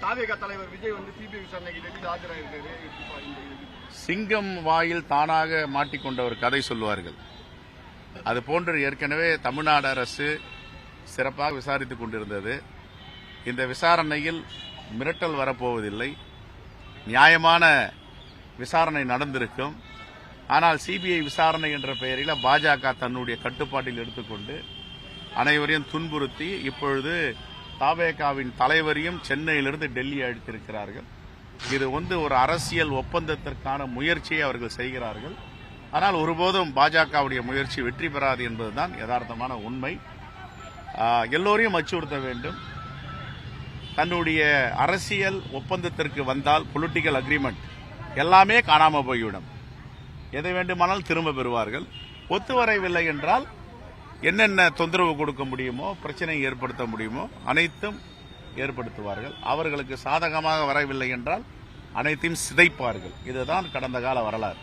தாவேகா தலைவர் விஜய் சிபிஐ விசாரணைக்கு டெல்லியில் ஆஜராயிருக்காரு. சிங்கம் வாயில் தானாக மாட்டிக்கொண்ட ஒரு கதை சொல்வார்கள். அது போன்று ஏற்கனவே தமிழ்நாடு அரசு சிறப்பாக விசாரித்துக் கொண்டிருந்தது. இந்த விசாரணையில் மிரட்டல் வரப்போவதில்லை, நியாயமான விசாரணை நடந்திருக்கும். ஆனால் சிபிஐ விசாரணை என்ற பெயரில் பாஜக தன்னுடைய கட்டுப்பாட்டில் எடுத்துக்கொண்டு அனைவரையும் துன்புறுத்தி இப்பொழுது தாவேகாவின் தலைவரையும் சென்னையிலிருந்து டெல்லி அழைத்திருக்கிறார்கள். இது ஒரு அரசியல் ஒப்பந்தத்திற்கான முயற்சியை அவர்கள் செய்கிறார்கள். ஆனால் ஒருபோதும் பாஜகவுடைய முயற்சி வெற்றி பெறாது என்பதுதான் யதார்த்தமான உண்மை. எல்லோரையும் அச்சுறுத்த வேண்டும். தன்னுடைய அரசியல் ஒப்பந்தத்திற்கு வந்தால் பொலிட்டிக்கல் அக்ரிமெண்ட் எல்லாமே காணாமல் போய்விடும். எதை வேண்டுமானால் திரும்ப பெறுவார்கள். ஒத்து வரவில்லை என்றால் என்னென்ன தொந்தரவு கொடுக்க முடியுமோ, பிரச்சனை ஏற்படுத்த முடியுமோ அனைத்தும் ஏற்படுத்துவார்கள். அவர்களுக்கு சாதகமாக வரவில்லை என்றால் அனைத்தையும் சிதைப்பார்கள். இதுதான் கடந்த கால வரலாறு.